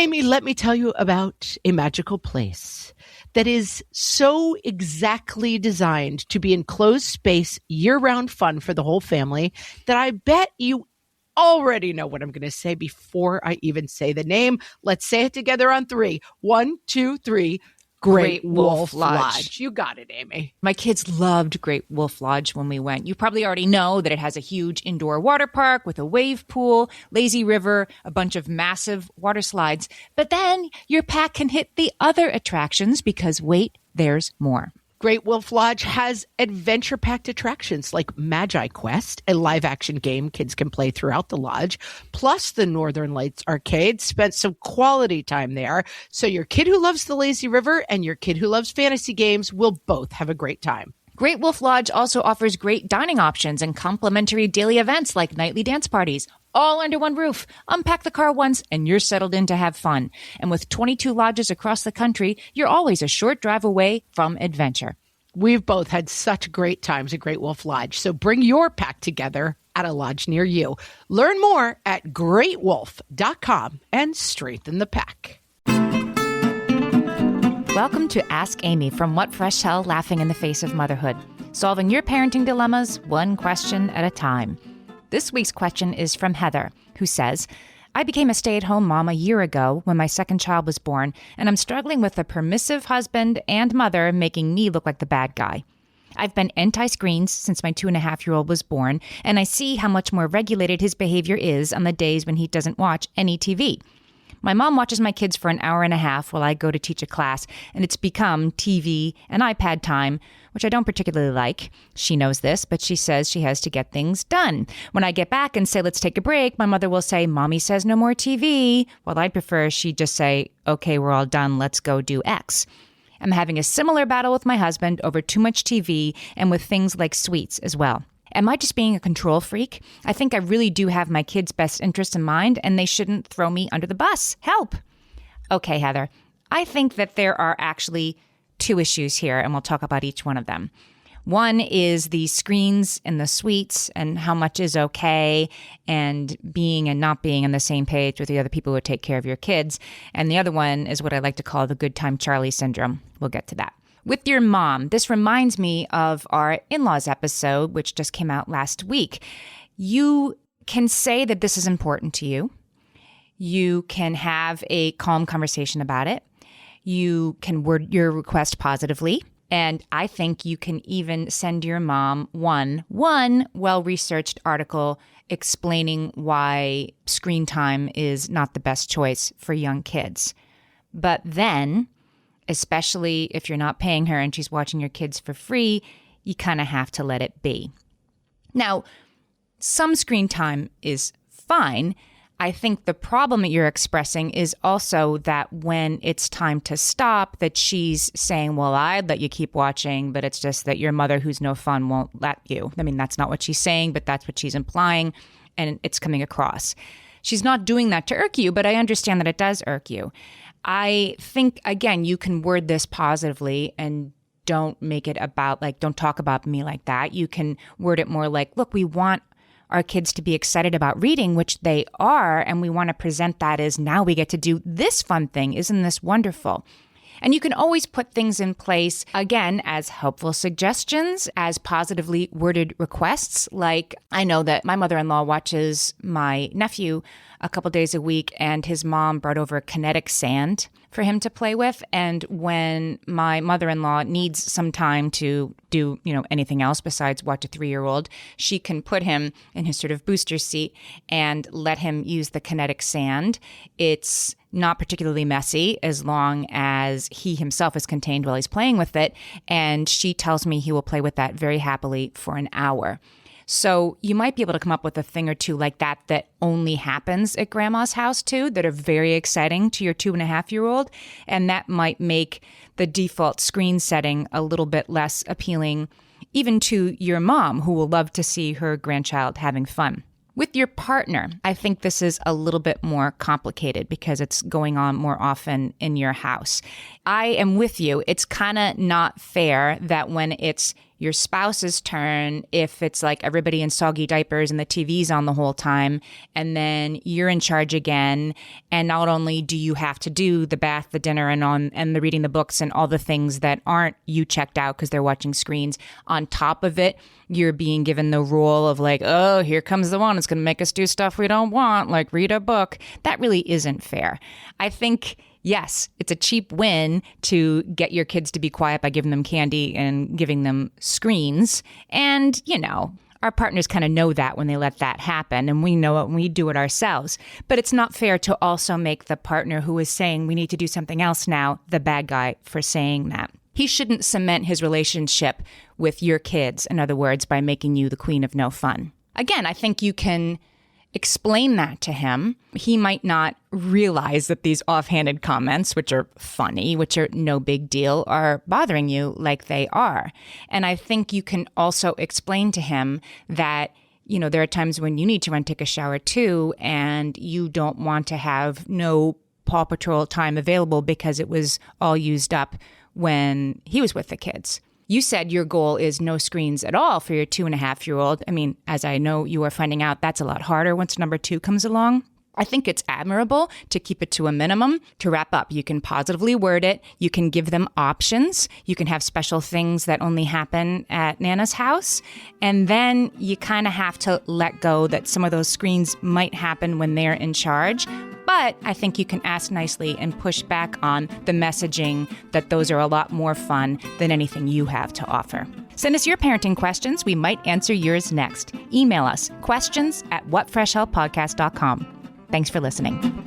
Amy, let me tell you about a magical place that is so exactly designed to be enclosed space, year-round fun for the whole family that I bet you already know what I'm going to say before I even say the name. Let's say it together on three. 1, 2, 3. Great Wolf Lodge. You got it, Amy. My kids loved Great Wolf Lodge when we went. You probably already know that it has a huge indoor water park with a wave pool, lazy river, a bunch of massive water slides. But then your pack can hit the other attractions because, wait, there's more. Great Wolf Lodge has adventure-packed attractions like Magi Quest, a live-action game kids can play throughout the lodge, plus the Northern Lights Arcade. Spent some quality time there, so your kid who loves the lazy river and your kid who loves fantasy games will both have a great time. Great Wolf Lodge also offers great dining options and complimentary daily events like nightly dance parties, all under one roof. Unpack the car once and you're settled in to have fun. And with 22 lodges across the country, you're always a short drive away from adventure. We've both had such great times at Great Wolf Lodge, so bring your pack together at a lodge near you. Learn more at greatwolf.com and strengthen the pack. Welcome to Ask Amy from What Fresh Hell Laughing in the Face of Motherhood, solving your parenting dilemmas one question at a time. This week's question is from Heather, who says, I became a stay-at-home mom a year ago when my second child was born, and I'm struggling with a permissive husband and mother making me look like the bad guy. I've been anti-screens since my 2.5-year-old was born, and I see how much more regulated his behavior is on the days when he doesn't watch any TV. My mom watches my kids for an hour and a half while I go to teach a class, and it's become TV and iPad time, which I don't particularly like. She knows this, but she says she has to get things done. When I get back and say, let's take a break, my mother will say, Mommy says no more TV. Well, I'd prefer she just say, okay, we're all done. Let's go do X. I'm having a similar battle with my husband over too much TV and with things like sweets as well. Am I just being a control freak? I think I really do have my kids' best interest in mind, and they shouldn't throw me under the bus. Help! Okay, Heather, I think that there are actually two issues here, and we'll talk about each one of them. One is the screens and the sweets and how much is okay and being and not being on the same page with the other people who take care of your kids. And the other one is what I like to call the good time Charlie syndrome. We'll get to that. With your mom, this reminds me of our in-laws episode, which just came out last week. You can say that this is important to you. You can have a calm conversation about it. You can word your request positively. And I think you can even send your mom one well-researched article explaining why screen time is not the best choice for young kids. But then, especially if you're not paying her and she's watching your kids for free, you kind of have to let it be. Now, some screen time is fine. I think the problem that you're expressing is also that when it's time to stop, that she's saying, well, I'd let you keep watching, but it's just that your mother who's no fun won't let you. I mean, that's not what she's saying, but that's what she's implying, and it's coming across. She's not doing that to irk you, but I understand that it does irk you. I think, again, you can word this positively and don't make it about, like, don't talk about me like that. You can word it more like, look, we want our kids to be excited about reading, which they are, and we want to present that as now we get to do this fun thing. Isn't this wonderful? And you can always put things in place, again, as helpful suggestions, as positively worded requests. Like, I know that my mother-in-law watches my nephew a couple days a week, and his mom brought over kinetic sand for him to play with. And when my mother-in-law needs some time to do, anything else besides watch a 3-year-old, she can put him in his sort of booster seat and let him use the kinetic sand. It's not particularly messy as long as he himself is contained while he's playing with it. And she tells me he will play with that very happily for an hour. So you might be able to come up with a thing or two like that only happens at grandma's house too, that are very exciting to your 2.5-year-old. And that might make the default screen setting a little bit less appealing, even to your mom, who will love to see her grandchild having fun. With your partner, I think this is a little bit more complicated because it's going on more often in your house. I am with you. It's kind of not fair that when it's your spouse's turn if it's like everybody in soggy diapers and the TV's on the whole time, and then you're in charge again. And not only do you have to do the bath, the dinner, and the reading the books and all the things that aren't you checked out because they're watching screens, on top of it, you're being given the role of like, oh, here comes the one. It's going to make us do stuff we don't want, like read a book. That really isn't fair. I think, yes, it's a cheap win to get your kids to be quiet by giving them candy and giving them screens. And, our partners kind of know that when they let that happen, and we know it when we do it ourselves. But it's not fair to also make the partner who is saying we need to do something else now the bad guy for saying that. He shouldn't cement his relationship with your kids, in other words, by making you the queen of no fun. Again, I think you can explain that to him. He might not realize that these offhanded comments, which are funny, which are no big deal, are bothering you like they are. And I think you can also explain to him that, there are times when you need to run take a shower too, and you don't want to have no Paw Patrol time available because it was all used up when he was with the kids. You said your goal is no screens at all for your 2.5-year-old. I mean, as I know you are finding out, that's a lot harder once number 2 comes along. I think it's admirable to keep it to a minimum. To wrap up, you can positively word it. You can give them options. You can have special things that only happen at Nana's house. And then you kind of have to let go that some of those screens might happen when they're in charge. But I think you can ask nicely and push back on the messaging that those are a lot more fun than anything you have to offer. Send us your parenting questions. We might answer yours next. Email us questions@whatfreshhellpodcast.com. Thanks for listening.